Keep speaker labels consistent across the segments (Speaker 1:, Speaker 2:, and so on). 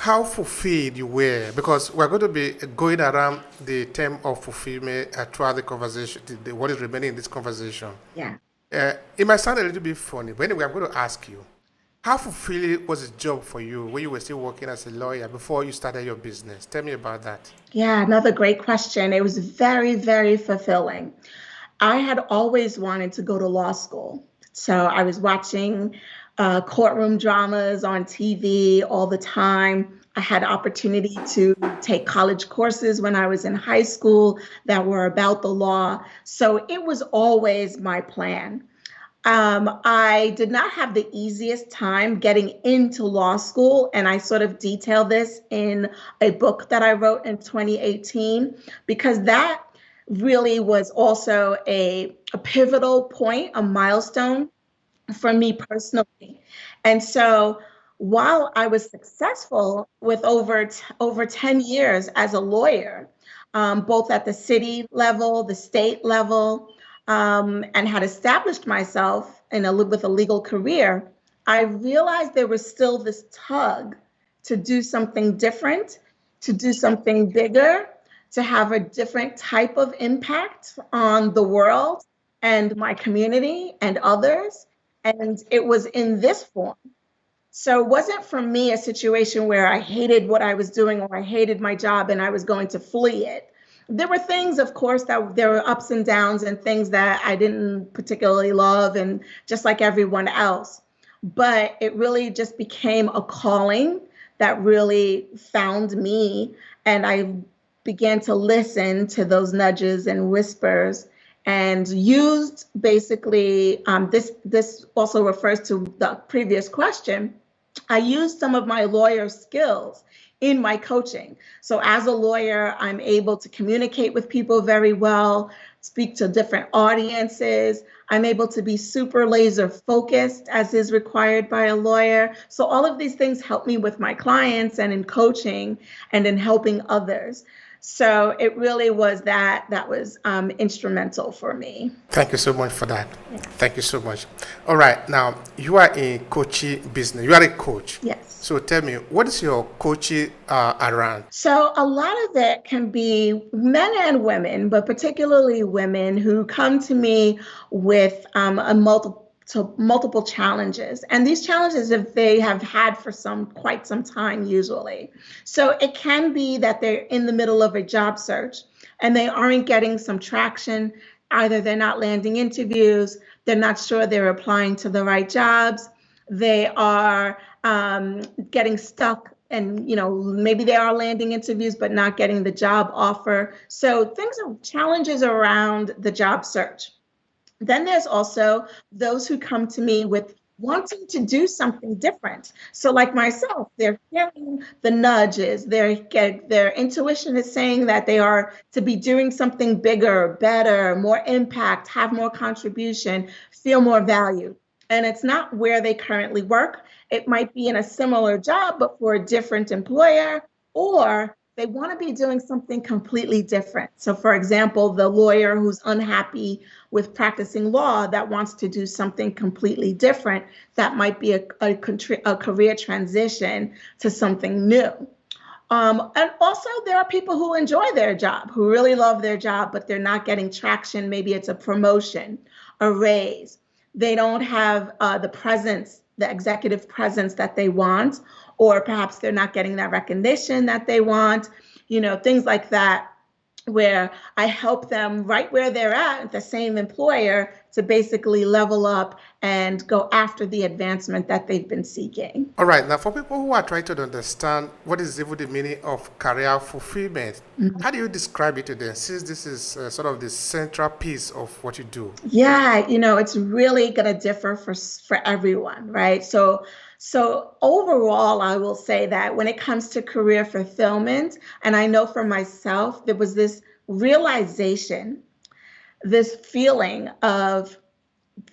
Speaker 1: how fulfilled you were, because we're going to be going around the theme of fulfillment throughout the conversation, what is remaining in this conversation.
Speaker 2: Yeah.
Speaker 1: It might sound a little bit funny, but anyway, I'm going to ask you, how fulfilling was the job for you when you were still working as a lawyer before you started your business? Tell me about that.
Speaker 2: Yeah, another great question. It was very, very fulfilling. I had always wanted to go to law school. So I was watching courtroom dramas on TV all the time. I had opportunity to take college courses when I was in high school that were about the law. So it was always my plan. I did not have the easiest time getting into law school, and I sort of detail this in a book that I wrote in 2018 because that really was also a pivotal point, a milestone for me personally. And so while I was successful with over 10 years as a lawyer, both at the city level, the state level, and had established myself with a legal career, I realized there was still this tug to do something different, to do something bigger, to have a different type of impact on the world and my community and others. And it was in this form. So it wasn't for me a situation where I hated what I was doing or I hated my job and I was going to flee it. There were things, of course, that there were ups and downs and things that I didn't particularly love, and just like everyone else. But it really just became a calling that really found me. And I began to listen to those nudges and whispers and used basically this also refers to the previous question. I used some of my lawyer skills in my coaching. So as a lawyer, I'm able to communicate with people very well, speak to different audiences. I'm able to be super laser focused as is required by a lawyer. So all of these things help me with my clients and in coaching and in helping others. So it really was that was instrumental for me.
Speaker 1: Thank you so much for that.
Speaker 2: Yeah.
Speaker 1: Thank you so much. All right, now you are in coaching business. You are a coach.
Speaker 2: Yes.
Speaker 1: So tell me, what is your coaching around?
Speaker 2: So a lot of it can be men and women, but particularly women who come to me with multiple challenges. And these challenges if they have had for quite some time usually. So it can be that they're in the middle of a job search and they aren't getting some traction. Either they're not landing interviews, they're not sure they're applying to the right jobs, they are getting stuck, and maybe they are landing interviews but not getting the job offer. So things are challenges around the job search. Then there's also those who come to me with wanting to do something different. So like myself, they're hearing the nudges, their intuition is saying that they are to be doing something bigger, better, more impact, have more contribution, feel more value. And it's not where they currently work. It might be in a similar job, but for a different employer, or they want to be doing something completely different. So, for example, the lawyer who's unhappy with practicing law that wants to do something completely different, that might be a career transition to something new. And also, there are people who enjoy their job, who really love their job, but they're not getting traction. Maybe it's a promotion, a raise. They don't have the presence, the executive presence that they want, or perhaps they're not getting that recognition that they want, things like that, where I help them right where they're at the same employer to basically level up and go after the advancement that they've been seeking.
Speaker 1: All right, now for people who are trying to understand what is even the meaning of career fulfillment, how do you describe it to them, since this is sort of the central piece of what you do?
Speaker 2: Yeah, it's really going to differ for everyone, right? So overall, I will say that when it comes to career fulfillment, and I know for myself, there was this realization, this feeling of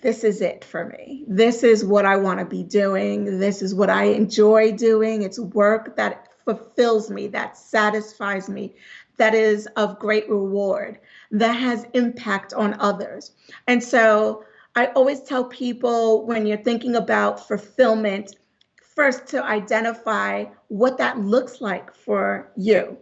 Speaker 2: this is it for me. This is what I want to be doing. This is what I enjoy doing. It's work that fulfills me, that satisfies me, that is of great reward, that has impact on others. And so I always tell people when you're thinking about fulfillment, first to identify what that looks like for you.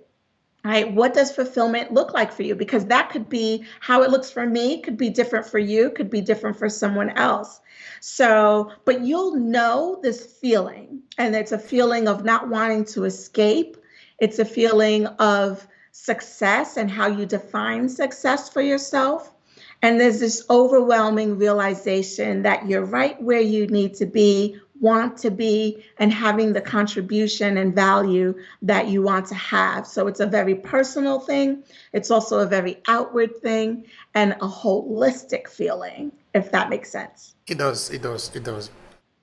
Speaker 2: Right? What does fulfillment look like for you? Because that could be how it looks for me, could be different for you, could be different for someone else. So, but you'll know this feeling, and it's a feeling of not wanting to escape. It's a feeling of success and how you define success for yourself. And there's this overwhelming realization that you're right where you need to be, want to be, and having the contribution and value that you want to have. So it's a very personal thing. It's also a very outward thing and a holistic feeling, if that makes sense.
Speaker 1: It does, it does, it does.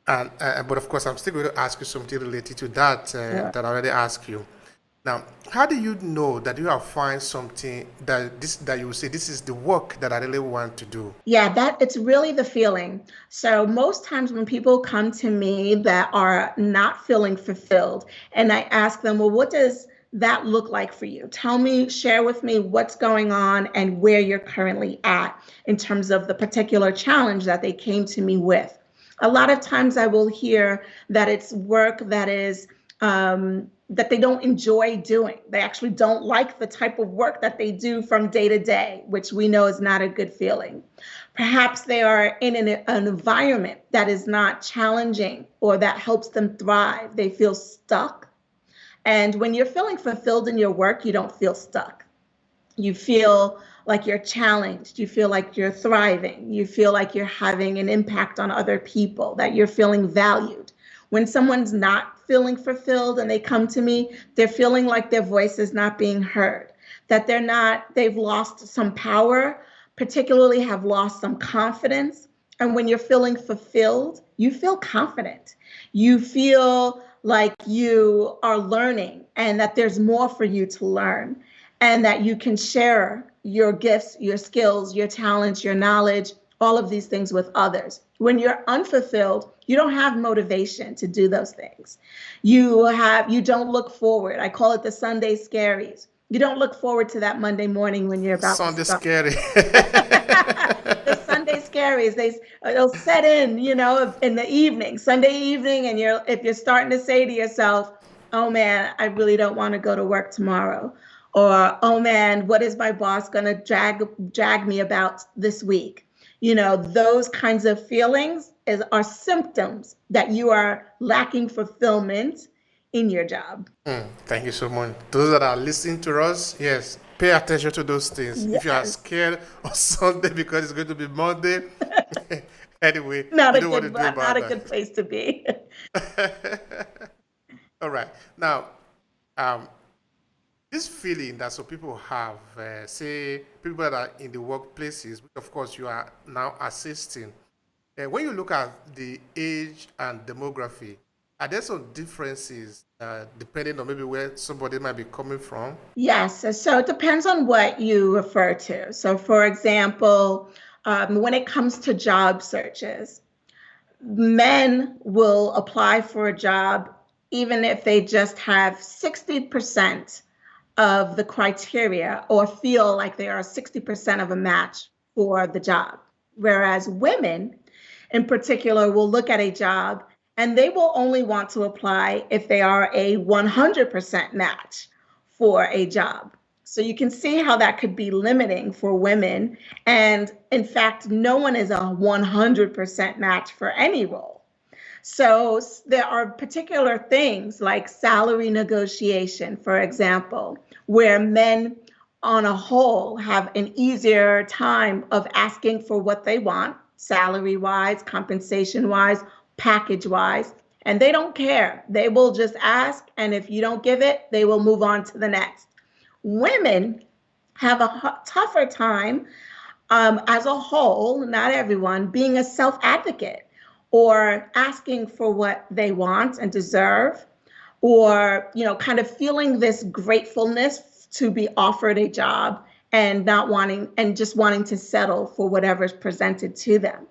Speaker 1: And but of course, I'm still going to ask you something related to that
Speaker 2: Sure.
Speaker 1: that I already asked you. Now, how do you know that you have find something that you will say this is the work that I really want to do?
Speaker 2: Yeah, that it's really the feeling. So most times when people come to me that are not feeling fulfilled, and I ask them, well, what does that look like for you? Tell me, share with me what's going on and where you're currently at in terms of the particular challenge that they came to me with. A lot of times I will hear that it's work that is that they don't enjoy doing. They actually don't like the type of work that they do from day to day, which we know is not a good feeling. Perhaps they are in an environment that is not challenging or that helps them thrive. They feel stuck. And when you're feeling fulfilled in your work, you don't feel stuck. You feel like you're challenged. You feel like you're thriving. You feel like you're having an impact on other people, that you're feeling valued. When someone's not feeling fulfilled and they come to me, they're feeling like their voice is not being heard, that they've lost some power, particularly have lost some confidence. And when you're feeling fulfilled, you feel confident. You feel like you are learning and that there's more for you to learn and that you can share your gifts, your skills, your talents, your knowledge, all of these things with others. When you're unfulfilled, you don't have motivation to do those things. You don't look forward. I call it the Sunday scaries. You don't look forward to that Monday morning when you're about to
Speaker 1: Sound
Speaker 2: start.
Speaker 1: scary.
Speaker 2: The Sunday scaries, it'll set in, in the evening, Sunday evening, and if you're starting to say to yourself, "Oh man, I really don't want to go to work tomorrow," or "Oh man, what is my boss gonna drag me about this week?" Those kinds of feelings are symptoms that you are lacking fulfillment in your job.
Speaker 1: Thank you so much. Those that are listening to us, yes, pay attention to those things. If you are
Speaker 2: Yes,
Speaker 1: scared on Sunday because it's going to be Monday, anyway,
Speaker 2: not
Speaker 1: you
Speaker 2: a
Speaker 1: know what to
Speaker 2: good
Speaker 1: do
Speaker 2: not
Speaker 1: about
Speaker 2: a good place to be.
Speaker 1: that. All right. Now, um, this feeling that some people have, say people that are in the workplaces, which of course you are now assisting, when you look at the age and demography, are there some differences depending on maybe where somebody might be coming from?
Speaker 2: Yes, so it depends on what you refer to. So, for example, when it comes to job searches, men will apply for a job even if they just have 60% of the criteria or feel like they are 60% of a match for the job. Whereas women in particular will look at a job and they will only want to apply if they are a 100% match for a job. So you can see how that could be limiting for women. And in fact, no one is a 100% match for any role. So there are particular things like salary negotiation, for example, where men on a whole have an easier time of asking for what they want, salary wise, compensation wise, package wise, and they don't care. They will just ask, and if you don't give it, they will move on to the next. Women have a tougher time as a whole, not everyone, being a self advocate or asking for what they want and deserve, or kind of feeling this gratefulness to be offered a job and not wanting and just wanting to settle for whatever's presented to them.